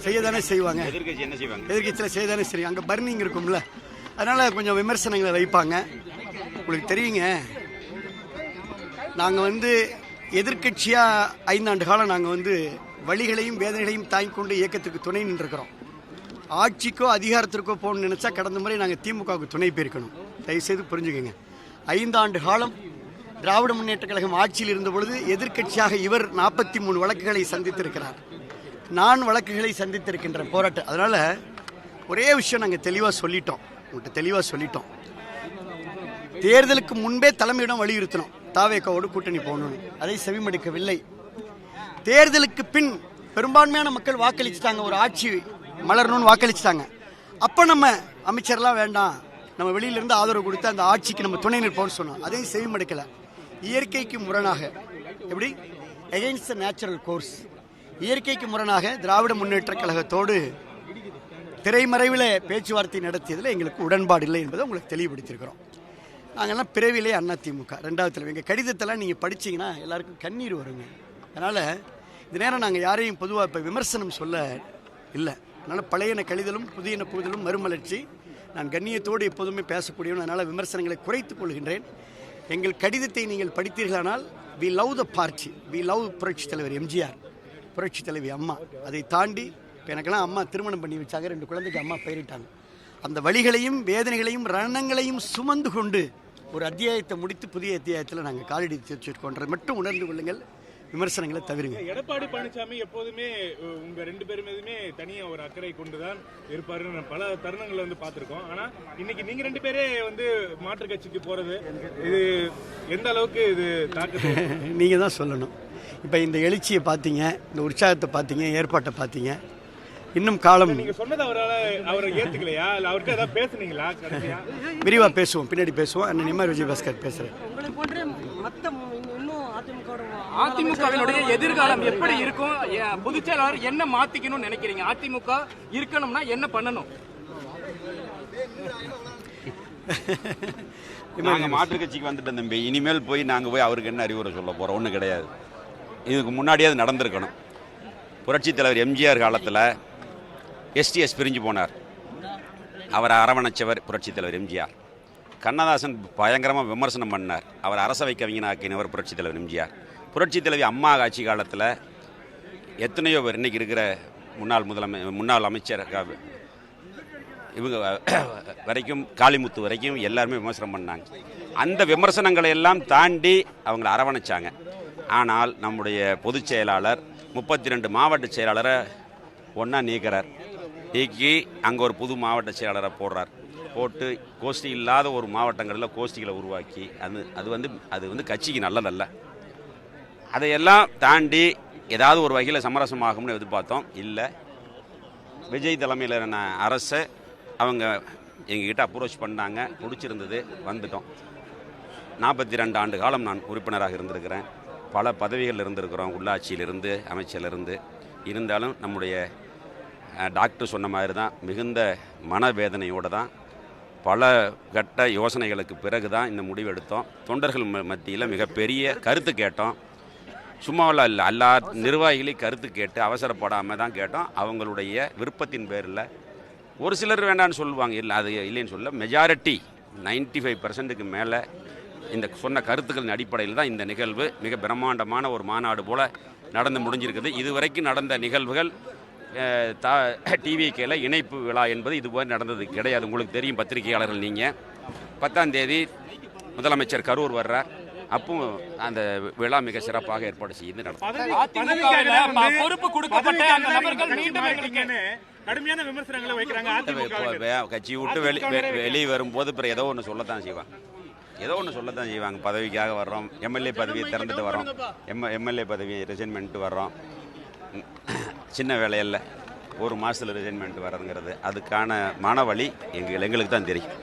செய்யதானே செய்வாங்க. எதிர்கட்சியில் செய்யதானே செய்வாங்க. அங்கே பர்னிங் இருக்கும்ல, அதனால் கொஞ்சம் விமர்சனங்களை வைப்பாங்க. உங்களுக்கு தெரியுங்க, நாங்கள் எதிர்கட்சியாக 5 ஆண்டு காலம் நாங்கள் வழிகளையும் வேதனைகளையும் தாங்கிக் கொண்டு இயக்கத்துக்கு துணை நின்றுக்கிறோம். ஆட்சிக்கோ அதிகாரத்திற்கோ போகணும்னு நினச்சா கடந்த முறை நாங்கள் திமுகவுக்கு துணை போயிருக்கணும். தயவுசெய்து புரிஞ்சுக்கோங்க. 5 ஆண்டு காலம் திராவிட முன்னேற்ற கழகம் ஆட்சியில் இருந்த பொழுது எதிர்கட்சியாக இவர் 43 வழக்குகளை சந்தித்திருக்கிறார். நான் வழக்குகளை சந்தித்திருக்கின்ற போராட்டம். அதனால் ஒரே விஷயம் நாங்கள் தெளிவாக சொல்லிட்டோம், உங்கள்கிட்ட தெளிவாக சொல்லிட்டோம். தேர்தலுக்கு முன்பே தலைமையிடம் வலியுறுத்தணும் தாவேக்காவோடு கூட்டணி போகணும். அதை செவிமடுக்கவில்லை. தேர்தலுக்கு பின் பெரும்பான்மையான மக்கள் வாக்களிச்சுட்டாங்க, ஒரு ஆட்சி மலரணும்னு வாக்களிச்சுட்டாங்க. அப்போ நம்ம அமைச்சர்லாம் வேண்டாம், நம்ம வெளியிலிருந்து ஆதரவு கொடுத்து அந்த ஆட்சிக்கு நம்ம துணை நிற்போம்னு சொன்னோம். அதையும் செவிமடுக்கலை. இயற்கைக்கு முரணாக, எப்படி எகெயின்ஸ்ட் த நேச்சுரல் கோர்ஸ், இயற்கைக்கு முரணாக திராவிட முன்னேற்ற கழகத்தோடு திரைமறைவில் பேச்சுவார்த்தை நடத்தியதில் எங்களுக்கு உடன்பாடு இல்லை என்பதை உங்களுக்கு தெளிவுபடுத்தியிருக்கிறோம். நாங்கள்லாம் பிறவிலே அதிமுக 2வது தலைவர். எங்கள் கடிதத்தெல்லாம் நீங்கள் படித்தீங்கன்னா எல்லாருக்கும் கண்ணீர் வருங்க. அதனால் இந்த நேரம் நாங்கள் யாரையும் பொதுவாக இப்போ விமர்சனம் சொல்ல இல்லை. அதனால் பழையன கழிதலும் புதியன புகுதலும் மறுமலர்ச்சி. நான் கண்ணியத்தோடு எப்போதுமே பேசக்கூடியவன். அதனால் விமர்சனங்களை குறைத்துக் கொள்கின்றேன். எங்கள் கடிதத்தை நீங்கள் படித்தீர்களானால் we love the party, we love புரட்சி தலைவர் எம்ஜிஆர், புரட்சி தலைவி அம்மா. அதை தாண்டி இப்போ எனக்கெல்லாம் அம்மா திருமணம் பண்ணி வச்சாங்க, 2 குழந்தைக்கு அம்மா பெயரிட்டாங்க. அந்த வழிகளையும் வேதனைகளையும் ரணங்களையும் சுமந்து கொண்டு ஒரு அத்தியாயத்தை முடித்து புதிய அத்தியாயத்தில் நாங்கள் காலடி வச்சிருக்கோன்றது மட்டும் உணர்ந்து கொள்ளுங்கள். விமர்சனங்களை தவிருங்க. எடப்பாடி பழனிசாமி எப்போதுமே உங்க 2 பேர் மீதுமே தனியா ஒரு அக்கறை கொண்டுதான் இருப்பாருன்னு பல தருணங்களை பார்த்திருக்கோம். ஆனா இன்னைக்கு நீங்க 2 பேரே மாற்று கட்சிக்கு போறது, இது எந்த அளவுக்கு இது தாக்கத்தை நீங்க தான் சொல்லணும். இப்ப இந்த எழுச்சியை பார்த்தீங்க, இந்த உற்சாகத்தை பார்த்தீங்க, ஏற்பாட்டை பார்த்தீங்க. இன்னும் காலம் நீங்க சொன்னது அவரை ஏத்துக்கலையா, இல்ல அவருக்கு ஏதாவது பேசுனீங்களா? விரிவா பேசுவோம், பின்னாடி பேசுவோம். அண்ணன் நிம்மர் விஜயபாஸ்கர் பேசுறேன். அதிமுகவினுடைய எதிர்காலம் எப்படி இருக்கும்? பொதுச்செயலாளர் என்ன மாத்திக்கணும்னு நினைக்கிறீங்க? அதிமுக இருக்கணும்னா என்ன பண்ணணும்? நாங்க மாற்று கட்சிக்கு வந்துட்டோம் தம்பி. இனிமேல் நாங்க போய் அவருக்கு என்ன அறிவுரை சொல்ல போறோம்? ஒன்றும் கிடையாது. இதுக்கு முன்னாடியே அது நடந்திருக்கணும். புரட்சி தலைவர் எம்ஜிஆர் காலத்தில் எஸ்டிஎஸ் பிரிஞ்சு போனார். அவரை அரவணைச்சவர் புரட்சி தலைவர் எம்ஜிஆர். கண்ணதாசன் பயங்கரமாக விமர்சனம் பண்ணார். அவர் அரசவை கவிஞனாக்கினவர் புரட்சி தலைவர் எம்ஜிஆர். புரட்சி தலைவி அம்மா ஆட்சி காலத்தில் எத்தனையோ பேர் இன்றைக்கி இருக்கிற முன்னாள் அமைச்சர் இவங்க வரைக்கும், காளிமுத்து வரைக்கும் எல்லாருமே விமர்சனம் பண்ணாங்க. அந்த விமர்சனங்களை எல்லாம் தாண்டி அவங்கள அரவணைச்சாங்க. ஆனால் நம்முடைய பொதுச் செயலாளர் 32 மாவட்ட செயலாளரை ஒன்றா நீக்கிறார். நீக்கி அங்கே ஒரு புது மாவட்ட செயலாளரை போட்டு கோஷ்டி இல்லாத ஒரு மாவட்டங்களில் கோஷ்டிகளை உருவாக்கி அது கட்சிக்கு நல்லதல்ல. அதையெல்லாம் தாண்டி ஏதாவது ஒரு வகையில் சமரசமாகும்னு எதிர்பார்த்தோம். இல்லை, விஜய் தலைமையிலான அரசை அவங்க எங்ககிட்ட அப்ரோச் பண்ணாங்க, பிடிச்சிருந்தது, வந்துட்டோம். 42 ஆண்டு காலம் நான் உறுப்பினராக இருந்திருக்கிறேன். பல பதவிகள் இருந்திருக்கிறோம், உள்ளாட்சியிலிருந்து அமைச்சரிலிருந்து. இருந்தாலும் நம்முடைய டாக்டர் சொன்ன மாதிரி தான், மிகுந்த மனவேதனையோடு தான் பல கட்ட யோசனைகளுக்கு பிறகு தான் இந்த முடிவு எடுத்தோம். தொண்டர்கள் மத்தியில் மிகப்பெரிய கருத்து கேட்டோம். சும்மாவெல்லாம் இல்லை, எல்லா நிர்வாகிகளையும் கருத்து கேட்டு அவசரப்படாமல் தான் கேட்டோம். அவங்களுடைய விருப்பத்தின் பேரில் ஒரு சிலர் வேண்டான்னு சொல்லுவாங்க, இல்லை அது இல்லைன்னு சொல்ல, மெஜாரிட்டி 95% மேலே இந்த சொன்ன கருத்துக்களின் அடிப்படையில் தான் இந்த நிகழ்வு மிக பிரம்மாண்டமான ஒரு மாநாடு போல் நடந்து முடிஞ்சிருக்குது. இதுவரைக்கும் நடந்த நிகழ்வுகள் டிவிகேல இணைப்பு விழா என்பது இதுபோல் நடந்தது கிடையாது. உங்களுக்கு தெரியும், பத்திரிகையாளர்கள் நீங்கள். 10ஆம் தேதி முதலமைச்சர் கரூர் வர்றார். அப்போ அந்த விழா மிக சிறப்பாக ஏற்பாடு செய்து நடக்கும். கட்சி விட்டு வெளியே வரும்போது பிறகு ஏதோ ஒன்று சொல்லத்தான் செய்வாங்க. பதவிக்காக வர்றோம், எம்எல்ஏ பதவியை திறந்துட்டு வரோம், எம்எல்ஏ பதவி ரிசைன்மெண்ட் வர்றோம். சின்ன வேலையில் 1 மாதத்தில் ரிசைன்மெண்ட் வர்றதுங்கிறது அதுக்கான மனவழி எங்களுக்கு தான் தெரியும்.